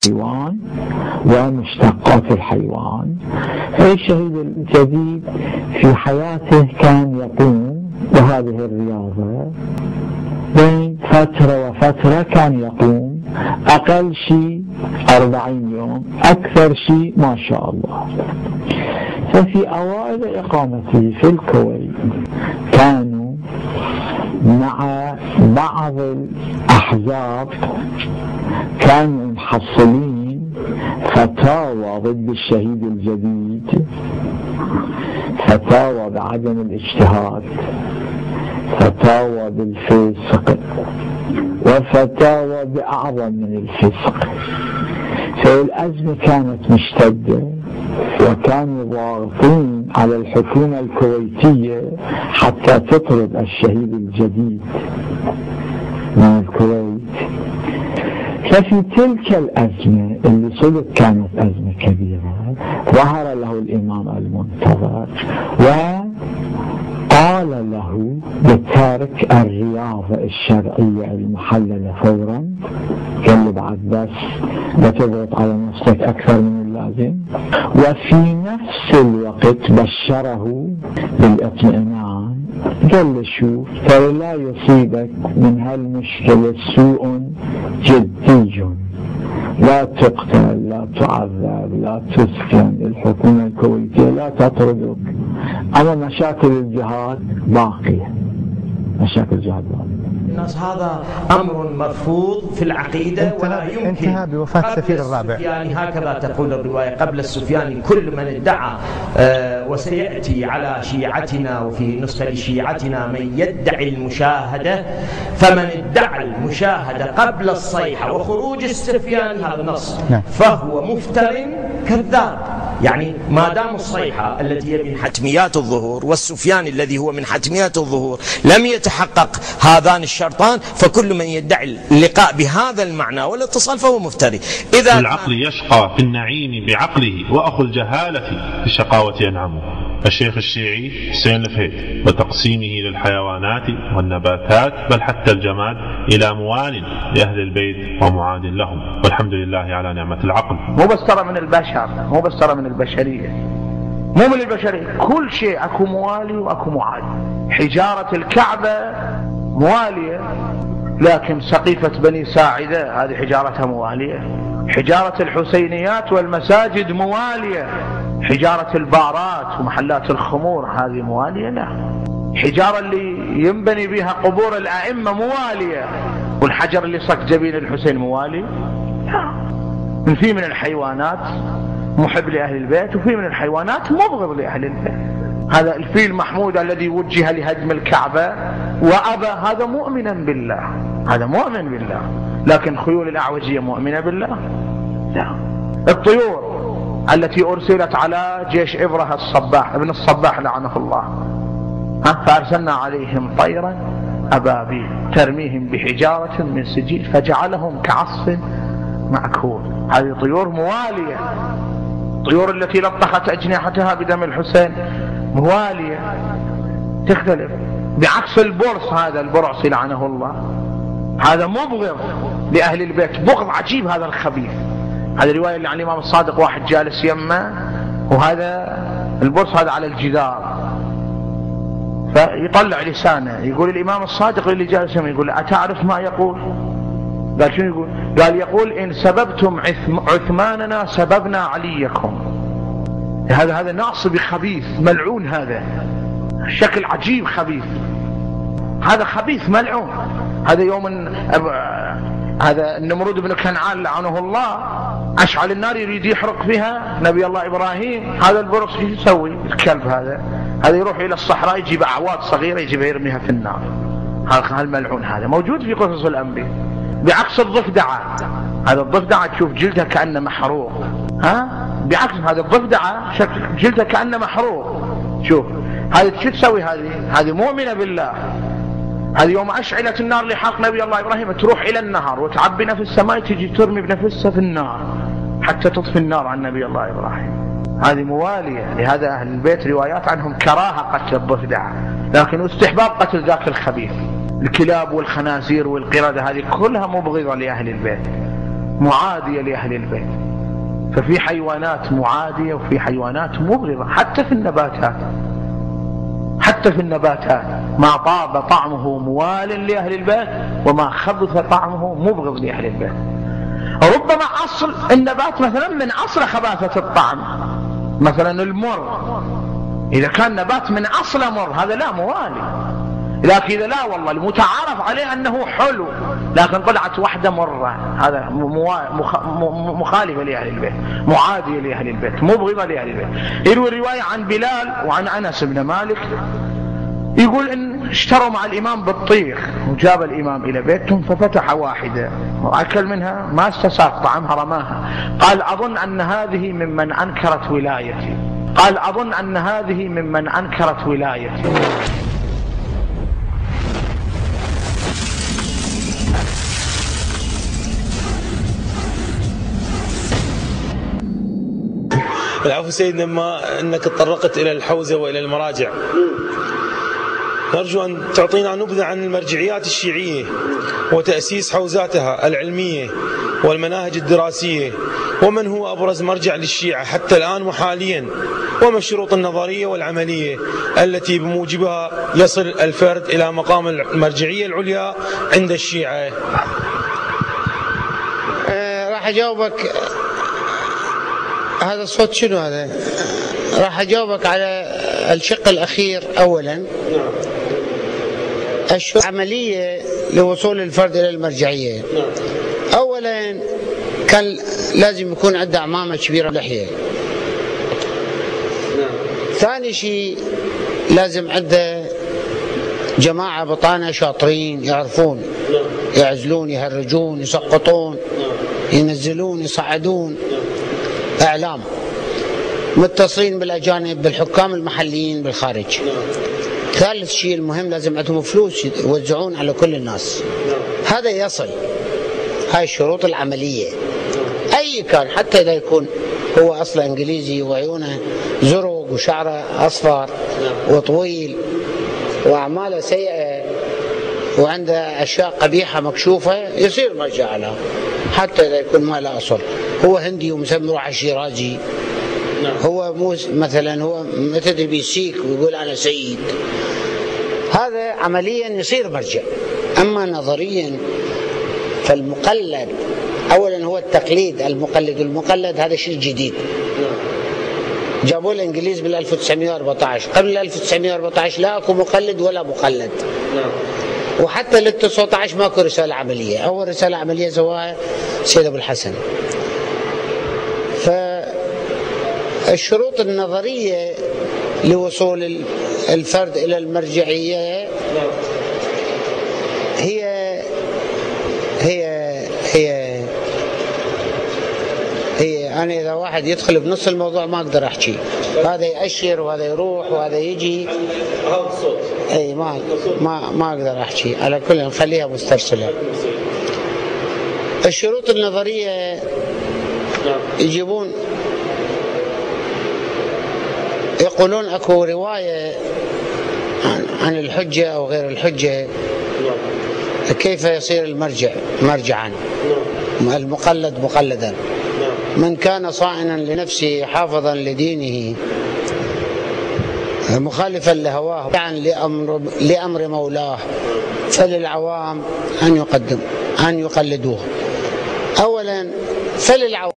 الحيوان ومشتقات الحيوان. الشهيد الجديد في حياته كان يقوم بهذه الرياضة، بين فترة وفترة كان يقوم أقل شيء 40 يوم، أكثر شيء ما شاء الله. ففي أوائل إقامته في الكويت كانوا مع بعض الأحزاب كانوا محصلين فتاوى ضد الشهيد الجديد، فتاوى بعدم الاجتهاد، فتاوى بالفسق، وفتاوى بأعظم من الفسق. فالأزمة كانت مشتدة، وكانوا ضاغطين على الحكومة الكويتية حتى تطرد الشهيد الجديد من الكويت. ففي تلك الأزمة اللي صدق كانت أزمة كبيرة، ظهر له الإمام المنتظر وقال له بترك الرياضة الشرعية المحللة فورا. قال له بعد بس لا تضغط على نفسك أكثر من اللازم. وفي نفس الوقت بشره بالاطمئنان، قال له شوف ترى لا يصيبك من هالمشكلة سوء جدي، لا تقتل، لا تعذب، لا تسجن، الحكومة الكويتية لا تطردك، أما مشاكل الجهاد باقية، مشاكل الجهاد باقية. الناس هذا أمر مرفوض في العقيدة ولا يمكن. انتهى بوفاة السفير الرابع. السفياني هكذا تقول الرواية، قبل السفياني كل من ادعى وسيأتي على شيعتنا وفي نسخة شيعتنا من يدعي المشاهدة، فمن ادعى المشاهدة قبل الصيحة وخروج السفياني، هذا نص، فهو مفتر كذاب. يعني ما دام الصيحة التي هي من حتميات الظهور والسفياني الذي هو من حتميات الظهور لم يتحقق هذان الشرطان، فكل من يدعي اللقاء بهذا المعنى والاتصال فهو مفتري. إذا العقل يشقى في النعيم بعقله، وأخو الجهالة في الشقاوة ينعمه. الشيخ الشيعي حسين الفهيد وتقسيمه للحيوانات والنباتات بل حتى الجماد إلى موال لأهل البيت ومعاد لهم، والحمد لله على نعمة العقل. مو بس ترى من البشر، مو بس ترى من البشرية، مو من البشرية، كل شيء أكو موالي وأكو معاد. حجارة الكعبة موالية، لكن سقيفة بني ساعدة هذه حجارتها موالية. حجارة الحسينيات والمساجد موالية. حجارة البارات ومحلات الخمور هذه موالية؟ لا. حجارة اللي ينبني بها قبور الأئمة موالية. والحجر اللي صك جبين الحسين موالي؟ لا. في من الحيوانات محب لأهل البيت، وفي من الحيوانات مبغض لأهل البيت. هذا الفيل محمود الذي وجه لهدم الكعبة وأبى، هذا مؤمنا بالله، هذا مؤمن بالله. لكن خيول الأعوجية مؤمنة بالله؟ لا. الطيور التي أرسلت على جيش إبرهة الصباح ابن الصباح لعنه الله، فأرسلنا عليهم طيرا أبابيل ترميهم بحجارة من سجيل فجعلهم كعصف مأكول. هذه طيور موالية. الطيور التي لطخت أجنحتها بدم الحسين موالية، تختلف. بعكس البرص، هذا البرعصي لعنه الله، هذا مبغض لأهل البيت بغض عجيب. هذا الخبيث، هذه الرواية اللي عن الإمام الصادق، واحد جالس يمه وهذا البرص هذا على الجدار، فيطلع لسانه يقول الإمام الصادق اللي جالس يمه، يقول أتعرف ما يقول؟ قال شنو يقول؟ قال يقول إن سببتم عثماننا سببنا عليكم. هذا ناصبي خبيث ملعون، هذا شكل عجيب خبيث، هذا خبيث ملعون. هذا يوم هذا النمرود بن كنعان لعنه الله أشعل النار يريد يحرق فيها نبي الله إبراهيم، هذا البرص شو يسوي الكلب؟ هذا يروح إلى الصحراء يجيب أعواد صغيرة يجيبها يرميها في النار. هذا الملعون هذا موجود في قصص الأنبياء. بعكس الضفدعة، هذا الضفدعة تشوف جلدها كأنه محروق، بعكس هذا الضفدعة شكل جلدها كأنه محروق. شوف هذه شو تسوي؟ هذه مؤمنة بالله. هذه يوم أشعلت النار لحرق نبي الله إبراهيم تروح إلى النهر وتعبي نفس السماء تجي ترمي بنفسها في النار حتى تطفي النار عن نبي الله إبراهيم. هذه موالية. لهذا أهل البيت روايات عنهم كراهة قتل الضفدعة، لكن استحباب قتل ذاك الخبيث. الكلاب والخنازير والقردة هذه كلها مبغضة لأهل البيت، معادية لأهل البيت. ففي حيوانات معادية وفي حيوانات مبغضة، حتى في النباتات. حتى في النباتات ما طاب طعمه موال لأهل البيت وما خبث طعمه مبغض لأهل البيت. ربما أصل النبات مثلا من أصل خباثة الطعم، مثلا المر، إذا كان نبات من أصل مر هذا لا موالي. لكن إذا لا والله المتعارف عليه أنه حلو لكن طلعت واحدة مرة، هذا مخالفة لأهل البيت، معادية لأهل البيت، مبغضة لأهل البيت. يروي الرواية عن بلال وعن أنس بن مالك يقول إن اشتروا مع الإمام بطيخ وجاب الإمام إلى بيتهم ففتح واحدة وأكل منها ما استساق طعمها رماها. قال أظن أن هذه ممن أنكرت ولايتي. قال أظن أن هذه ممن أنكرت ولايتي. العفو سيدنا، ما أنك تطرقت إلى الحوزة وإلى المراجع، نرجو أن تعطينا نبذة عن المرجعيات الشيعية وتأسيس حوزاتها العلمية والمناهج الدراسية، ومن هو أبرز مرجع للشيعة حتى الآن وحاليا، وما الشروط النظرية والعملية التي بموجبها يصل الفرد إلى مقام المرجعية العليا عند الشيعة. راح أجاوبك. هذا الصوت شنو هذا؟ راح أجاوبك على الشق الأخير. أولا العملية لوصول الفرد إلى المرجعية. أولا كان لازم يكون عنده عمامة كبيرة لحية. ثاني شيء لازم عنده جماعة بطانة شاطرين يعرفون يعزلون يهرجون يسقطون ينزلون يصعدون، إعلام، متصلين بالأجانب بالحكام المحليين بالخارج. ثالث شيء المهم لازم عندهم فلوس يوزعون على كل الناس. هذا يصل. هاي الشروط العملية. أي كان حتى إذا يكون هو أصلا إنجليزي وعيونه زرق وشعره أصفر وطويل وأعماله سيئة وعنده أشياء قبيحة مكشوفة يصير مرجع له، حتى إذا يكون ما له أصل. هو هندي ومسمي روحه شيرازي، هو مثلا هو مثل بيسيك ويقول أنا سيد، هذا عمليا يصير مرجع. أما نظريا فالمقلد أولا هو التقليد. المقلد هذا شيء جديد، جابوا الإنجليز بال 1914. قبل 1914 لا أكو مقلد ولا مقلد، وحتى لل 19 ماكو رسالة عملية. أول رسالة عملية سواها سيد أبو الحسن. فالشروط النظرية لوصول الفرد إلى المرجعية هي أنا إذا واحد يدخل بنص الموضوع ما أقدر أحكي، هذا يأشر وهذا يروح وهذا يجي. هذا الصوت أي ما أقدر أحكي. على كل نخليها مسترسلة. الشروط النظرية يجيبون يقولون أكو رواية عن الحجة أو غير الحجة، كيف يصير المرجع مرجعا، المقلد مقلدا. من كان صائنا لنفسه حافظا لدينه مخالفا لهواه لأمر مولاه فللعوام أن يقلدوه. أولا فللعوام